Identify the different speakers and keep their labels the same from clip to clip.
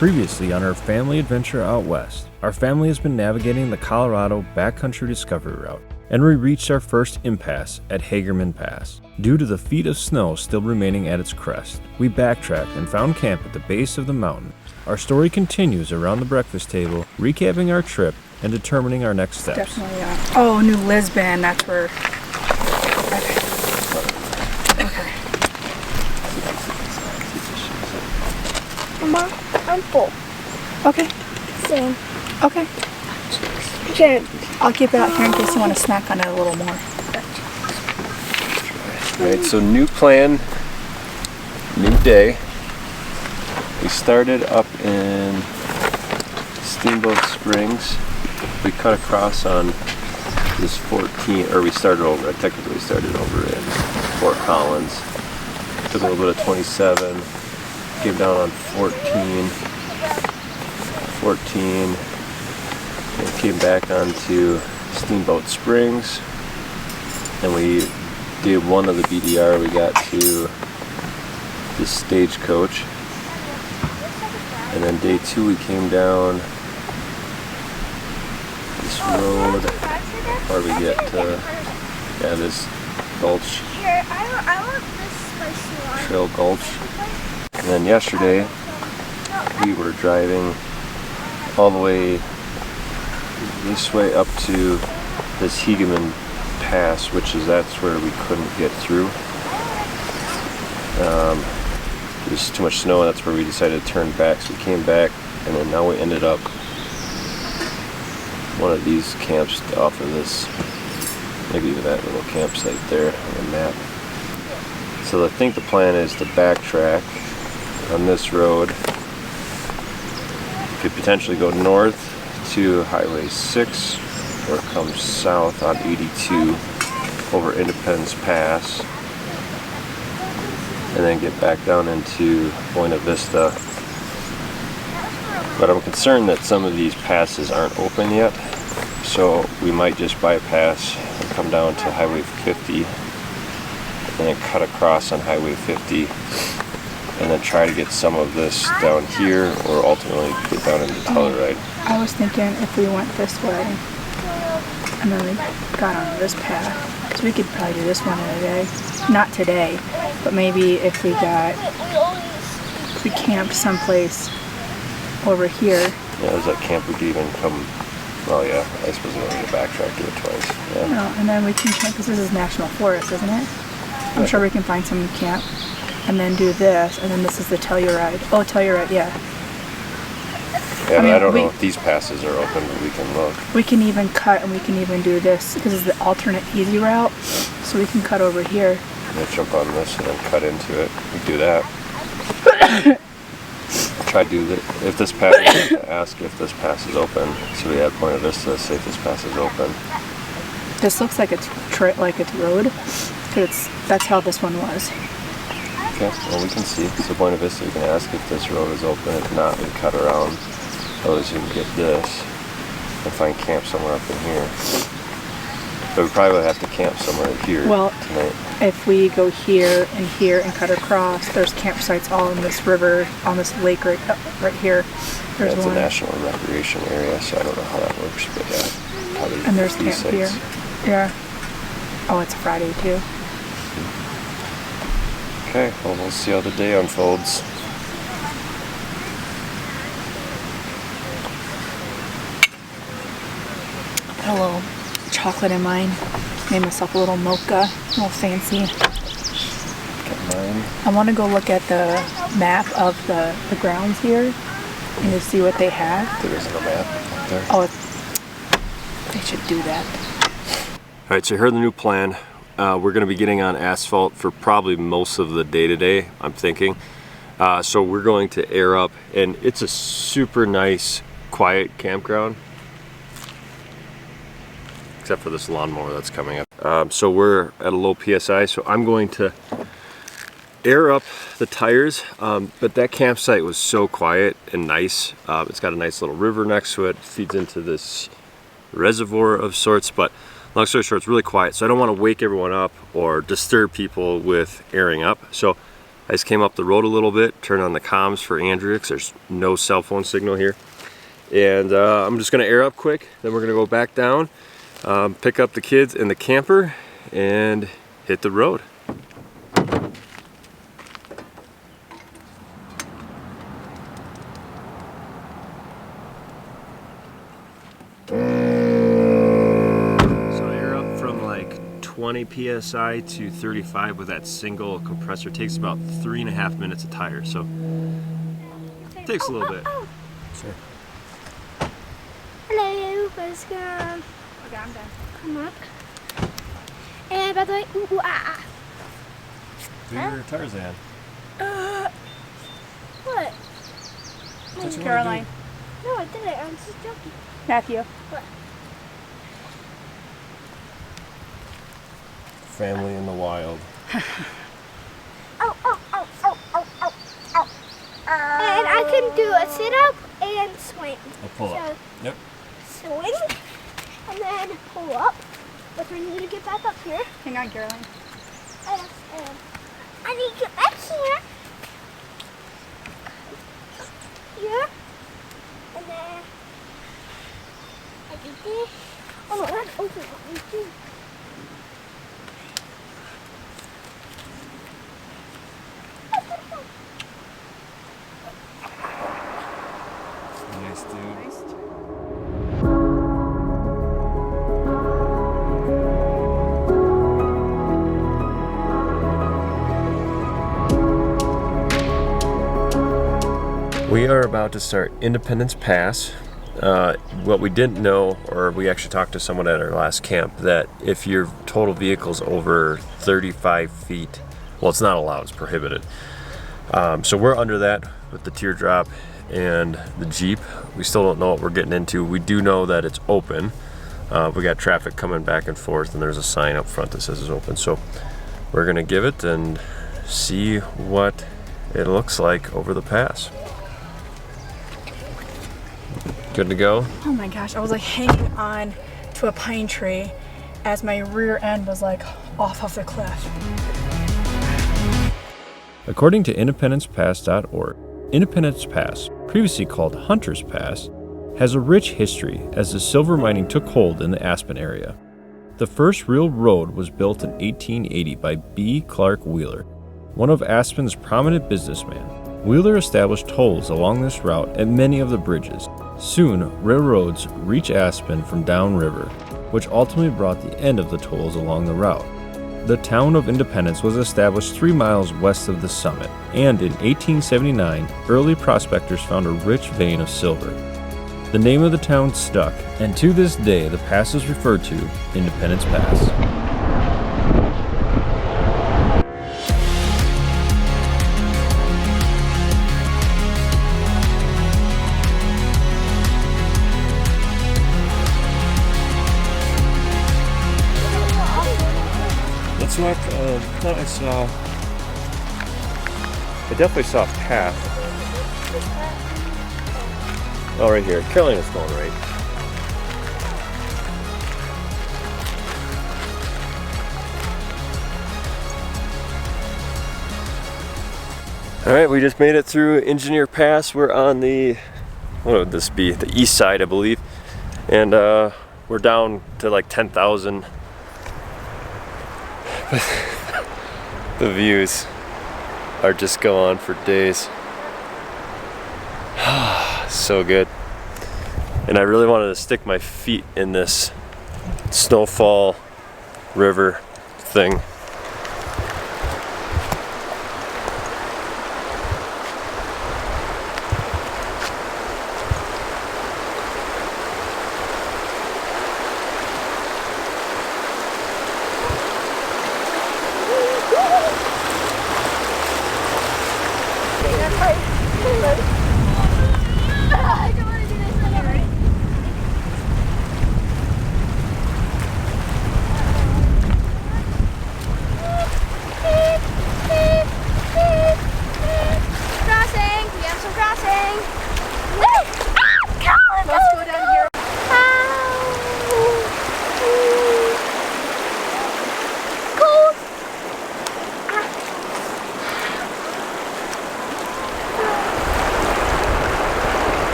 Speaker 1: Previously on our family adventure out west, our family has been navigating the Colorado Backcountry Discovery Route, and we reached our first impasse at Hagerman Pass. Due to the feet of snow still remaining at its crest, we backtracked and found camp at the base of the mountain. Our story continues around the breakfast table, recapping our trip and determining our next steps.
Speaker 2: Definitely, yeah. Oh, New Lisbon, that's where... Okay.
Speaker 3: Mama, I'm full.
Speaker 2: Okay.
Speaker 3: Same.
Speaker 2: Okay.
Speaker 3: Sure.
Speaker 2: I'll keep it out here in case you want to snack on it a little more.
Speaker 4: Alright, so new plan, new day. We started up in Steamboat Springs. We cut across on this 14, or we started over, technically we started over in Fort Collins. Took a little bit of 27, came down on 14, and came back onto Steamboat Springs. And we did one of the BDR, we got to the Stagecoach. And then day 2 we came down this road, or we get to, this gulch,
Speaker 3: Here, I want this spicy one.
Speaker 4: Trail Gulch. And then yesterday we were driving all the way this way up to this Hagerman Pass, that's where we couldn't get through. There's too much snow, and that's where we decided to turn back. So we came back, and then now we ended up one of these camps off of this, maybe even that little campsite there on the map. So I think the plan is to backtrack on this road. Could potentially go north to Highway 6, or come south on 82 over Independence Pass, and then get back down into Buena Vista. But I'm concerned that some of these passes aren't open yet, so we might just bypass and come down to Highway 50 and then cut across on Highway 50 and then try to get some of this down here, or ultimately get down into Telluride.
Speaker 2: I was thinking if we went this way and then we got on this path, so we could probably do this one in a day. Not today, but maybe if we camped someplace over here.
Speaker 4: Yeah, there's that camp we could even come, well yeah, I suppose we don't need to backtrack to it twice. Yeah.
Speaker 2: No, and then we can camp, because this is National Forest, isn't it? I'm sure we can find some camp, and then do this, and then this is the Telluride. Oh, Telluride, yeah.
Speaker 4: Yeah, but I don't know if these passes are open, but we can look.
Speaker 2: We can even cut, and we can even do this, because it's the alternate easy route, so we can cut over here.
Speaker 4: And then jump on this and then cut into it. We do that. Try to do that. If this pass, ask if this pass is open. So we have Buena Vista, say if this pass is open.
Speaker 2: This looks like it's road, because that's how this one was.
Speaker 4: Okay, well we can see. So Buena Vista, we can ask if this road is open. If not, we cut around. Otherwise, you can get this and find camp somewhere up in here. But we probably would have to camp somewhere here tonight.
Speaker 2: If we go here and cut across, there's campsites all in this river, on this lake right here. There's
Speaker 4: it's
Speaker 2: one.
Speaker 4: A national recreation area, so I don't know how that works, but yeah. Probably
Speaker 2: and there's camp
Speaker 4: sites.
Speaker 2: here. Yeah. Oh, it's Friday too.
Speaker 4: Okay, well we'll see how the day unfolds.
Speaker 2: Got a little chocolate in mine. Made myself a little mocha, a little fancy.
Speaker 4: Got mine.
Speaker 2: I want to go look at the map of the grounds here and just see what they have.
Speaker 4: There isn't a map up there.
Speaker 2: Oh, they should do that.
Speaker 4: Alright, so here's the new plan. We're going to be getting on asphalt for probably most of the day today, I'm thinking. So we're going to air up, and it's a super nice, quiet campground. Except for this lawnmower that's coming up. So we're at a low PSI, so I'm going to air up the tires, but that campsite was so quiet and nice. It's got a nice little river next to it, feeds into this reservoir of sorts, but long story short, it's really quiet, so I don't want to wake everyone up or disturb people with airing up. So I just came up the road a little bit, turned on the comms for Andrea because there's no cell phone signal here. And I'm just gonna air up quick, then we're gonna go back down, pick up the kids in the camper, and hit the road. So air up from like 20 psi to 35 with that single compressor. It takes about 3.5 minutes a tire, so it takes a little bit. Sure.
Speaker 3: Hello, let's go.
Speaker 2: Okay, I'm done.
Speaker 3: Come up. And by the way, ooh, ooh, ah, ah.
Speaker 4: Do your Tarzan.
Speaker 3: What?
Speaker 2: Caroline.
Speaker 3: No, I didn't. I'm just joking.
Speaker 2: Matthew.
Speaker 3: What?
Speaker 4: Family in the wild.
Speaker 3: Oh, oh, oh, oh, oh, oh, oh. And I can do a sit-up and swing.
Speaker 4: A pull up.
Speaker 3: So,
Speaker 4: Yep.
Speaker 3: swing, and then pull up. But we need to get back up here.
Speaker 2: Hang on, Caroline.
Speaker 3: And I need to get back here. Here. And then I do this. Oh no, that's open.
Speaker 4: Nice, dude. We are about to start Independence Pass. What we didn't know, or we actually talked to someone at our last camp, that if your total vehicle's over 35 feet, well, it's not allowed, it's prohibited. So we're under that with the Teardrop and the Jeep. We still don't know what we're getting into. We do know that it's open. We got traffic coming back and forth, and there's a sign up front that says it's open. So we're gonna give it and see what it looks like over the pass. Good to go?
Speaker 2: Oh my gosh, I was like hanging on to a pine tree as my rear end was like off of the cliff.
Speaker 1: According to independencepass.org, Independence Pass, previously called Hunter's Pass, has a rich history as the silver mining took hold in the Aspen area. The first real road was built in 1880 by B. Clark Wheeler, one of Aspen's prominent businessmen. Wheeler established tolls along this route at many of the bridges. Soon, railroads reached Aspen from downriver, which ultimately brought the end of the tolls along the route. The town of Independence was established 3 miles west of the summit, and in 1879, early prospectors found a rich vein of silver. The name of the town stuck, and to this day the pass is referred to Independence Pass. That's what I thought I saw. I definitely saw a path. Oh, right here. Carolina's going right. All right, we just made it through Engineer Pass. We're on the, what would this be? The east side, I believe. And we're down to like 10,000. The views are just go on for days. So good. And I really wanted to stick my feet in this snowfall river thing.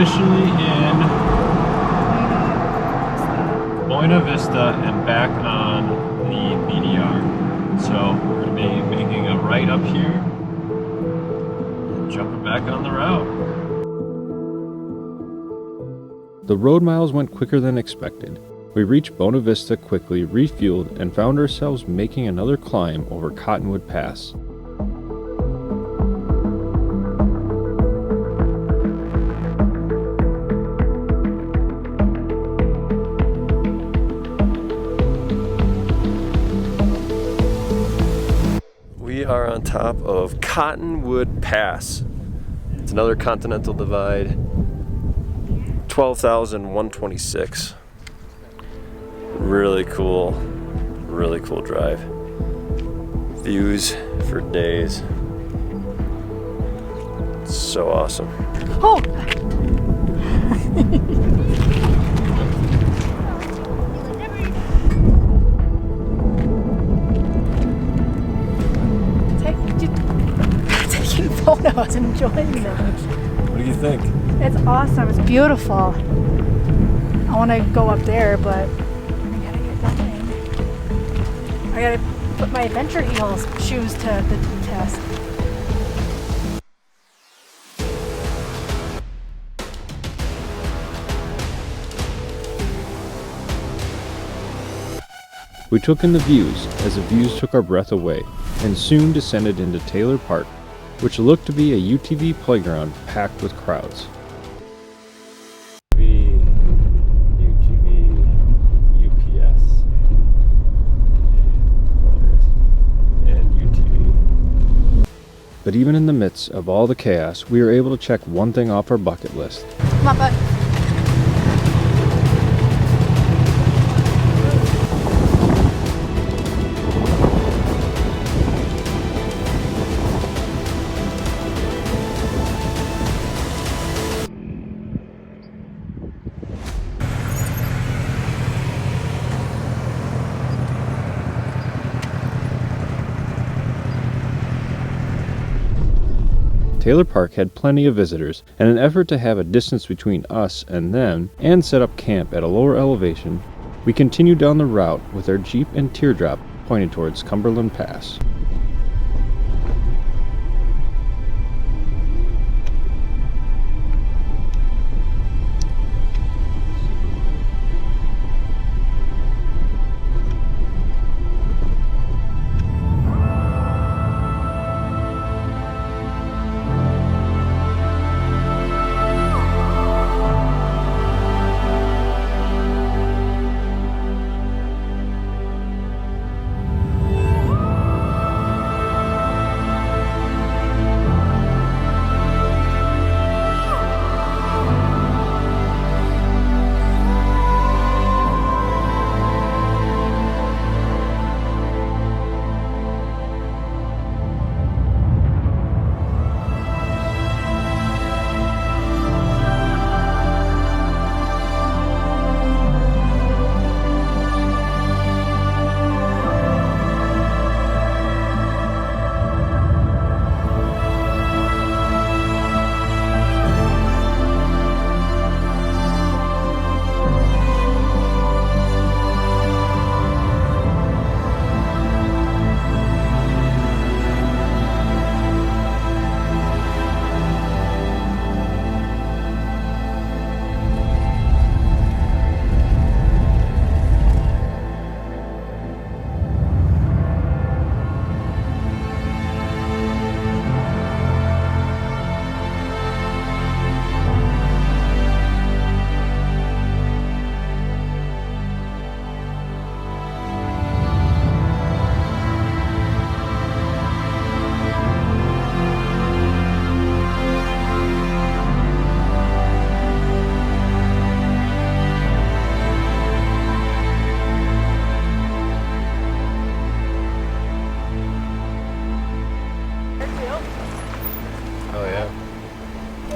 Speaker 1: officially in Buena Vista and back on the BDR. So we're going to be making a right up here and jumping back on the route. The road miles went quicker than expected. We reached Buena Vista quickly, refueled, and found ourselves making another climb over Cottonwood Pass.
Speaker 4: We are on top of Cottonwood Pass. It's another Continental Divide. 12,126. Really cool drive. Views for days. It's so awesome.
Speaker 2: Oh! Taking photos, enjoying them.
Speaker 1: What do you think?
Speaker 2: It's awesome. It's beautiful. I want to go up there, but I gotta get going. I gotta put my adventure heels shoes to the test.
Speaker 1: We took in the views as the views took our breath away, and soon descended into Taylor Park, which looked to be a UTV playground packed with crowds. UTV, UPS, and UTV. But even in the midst of all the chaos, we were able to check one thing off our bucket list.
Speaker 2: Come on, bud.
Speaker 1: Taylor Park had plenty of visitors, and in an effort to have a distance between us and them, and set up camp at a lower elevation, we continued down the route with our Jeep and Teardrop pointed towards Cumberland Pass.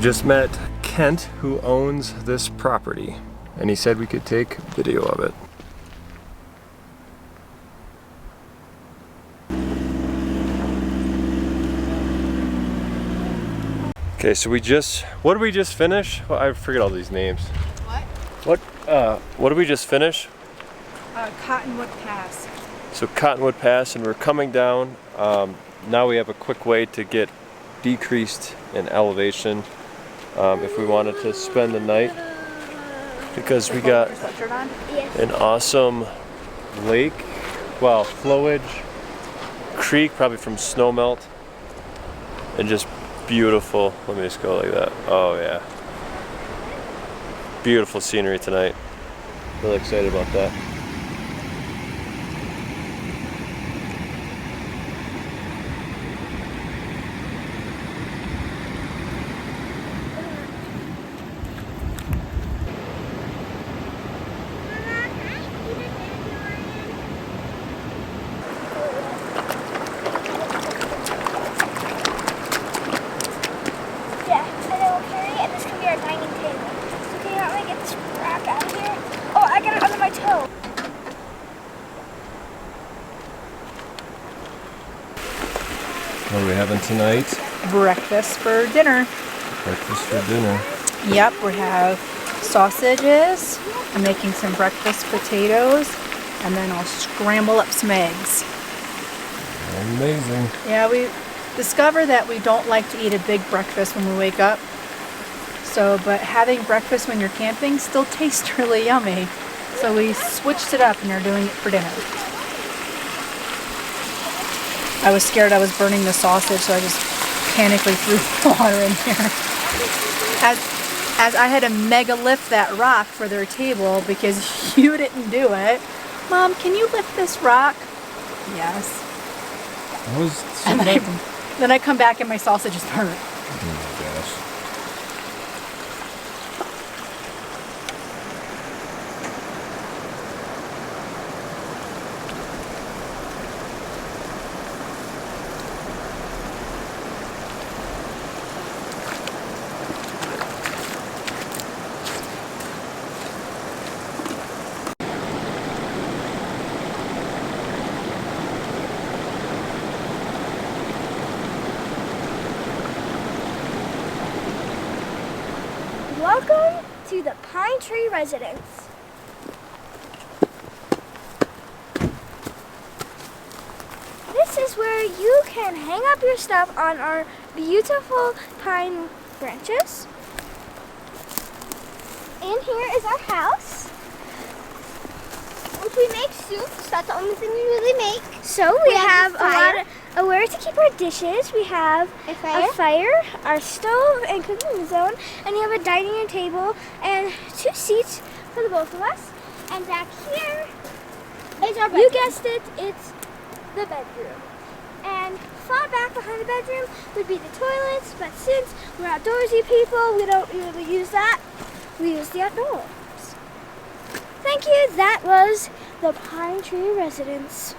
Speaker 4: Just met Kent, who owns this property, and he said we could take video of it. Okay, so what did we just finish? Well, I forget all these names.
Speaker 2: What?
Speaker 4: What did we just finish?
Speaker 2: Cottonwood Pass.
Speaker 4: So Cottonwood Pass, and we're coming down. Now we have a quick way to get decreased in elevation if we wanted to spend the night, because we got an awesome lake, well, flowage, creek, probably from snowmelt, and just beautiful. Let me just go like that. Oh yeah. Beautiful scenery tonight. Really excited about that. What are we having tonight?
Speaker 2: Breakfast for dinner.
Speaker 4: Breakfast for dinner.
Speaker 2: Yep, we have sausages. I'm making some breakfast potatoes, and then I'll scramble up some eggs.
Speaker 4: Amazing.
Speaker 2: Yeah, we discover that we don't like to eat a big breakfast when we wake up. So, but having breakfast when you're camping still tastes really yummy. So we switched it up and are doing it for dinner. I was scared I was burning the sausage, so I just panically threw water in there. As I had to mega lift that rock for their table because you didn't do it. Mom, can you lift this rock? Yes. And then I come back and my sausage is burnt.
Speaker 4: Oh my gosh.
Speaker 3: Welcome to the Pine Tree Residence. This is where you can hang up your stuff on our beautiful pine branches. In here is our house, which we make soups. That's the only thing we really make. So we have a lot of where to keep our dishes. We have a fire, our stove and cooking zone, and you have a dining room table and 2 seats for the both of us. And back here is our bedroom. You guessed it, it's the bedroom. And far back behind the bedroom would be the toilets, but since we're outdoorsy people, we don't really use that. We use the outdoors. Thank you. That was the Pine Tree Residence.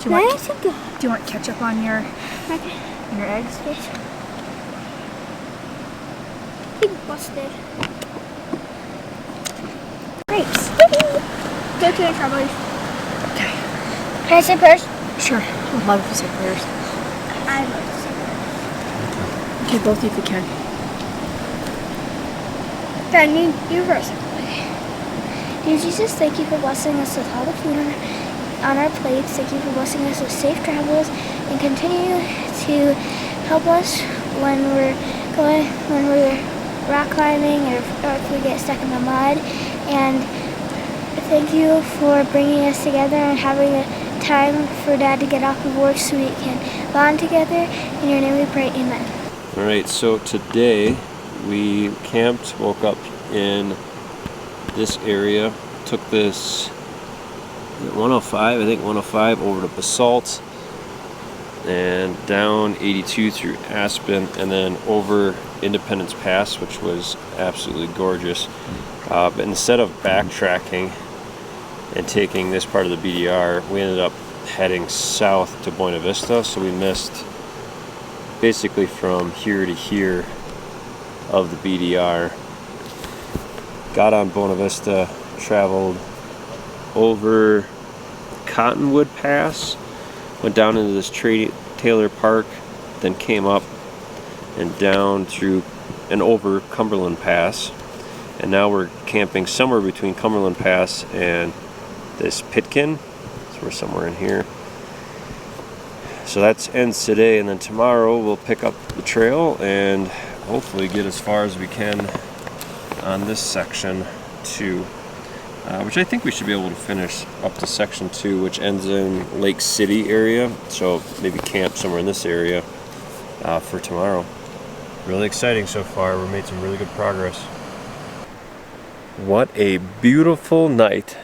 Speaker 2: Do you want ketchup on your eggs?
Speaker 3: Yes. Big busted. Grapes. Go to the strawberries.
Speaker 2: Okay.
Speaker 3: Can I say prayers?
Speaker 2: Sure. I would love if you say prayers.
Speaker 3: I love to say prayers.
Speaker 2: Okay, both if you can.
Speaker 3: Then you first. Dear Jesus, thank you for blessing us with all the food on our plates. Thank you for blessing us with safe travels, and continue to help us when we're rock climbing or if we get stuck in the mud. And thank you for bringing us together and having a time for Dad to get off of work so we can bond together. In your name we pray, amen.
Speaker 4: All right, so today we camped, woke up in this area, took this 105, I think 105 over to Basalt, and down 82 through Aspen, and then over Independence Pass, which was absolutely gorgeous. But instead of backtracking and taking this part of the BDR, we ended up heading south to Buena Vista, so we missed basically from here to here of the BDR. Got on Buena Vista, traveled over Cottonwood Pass, went down into this Taylor Park then came up and down through and over Cumberland Pass. And now we're camping somewhere between Cumberland Pass and this Pitkin. So we're somewhere in here. So that ends today, and then tomorrow we'll pick up the trail and hopefully get as far as we can on this section 2, which I think we should be able to finish up to section 2, which ends in Lake City area. So maybe camp somewhere in this area for tomorrow. Really exciting so far. We've made some really good progress. What a beautiful night.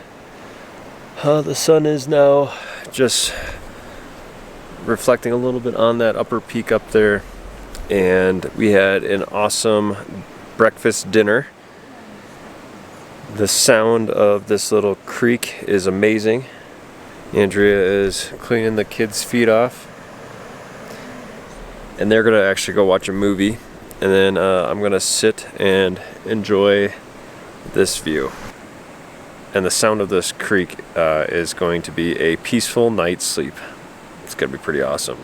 Speaker 4: The sun is now just reflecting a little bit on that upper peak up there, and we had an awesome breakfast dinner. The sound of this little creek is amazing. Andrea is cleaning the kids' feet off, and they're gonna actually go watch a movie, and then I'm gonna sit and enjoy this view. And the sound of this creek is going to be a peaceful night's sleep. It's gonna be pretty awesome.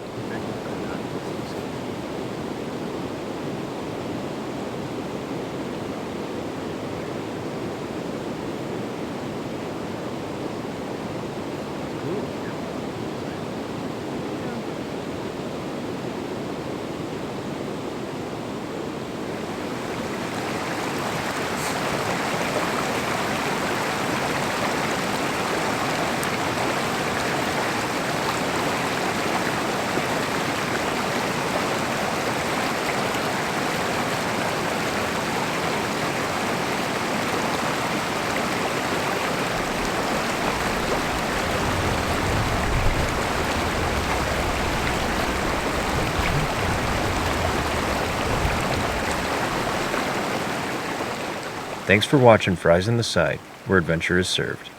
Speaker 4: Thanks for watching Fries on the Side, where adventure is served.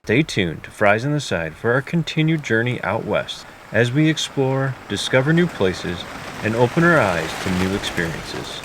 Speaker 4: Stay tuned to Fries on the Side for our continued journey out west as we explore, discover new places, and open our eyes to new experiences.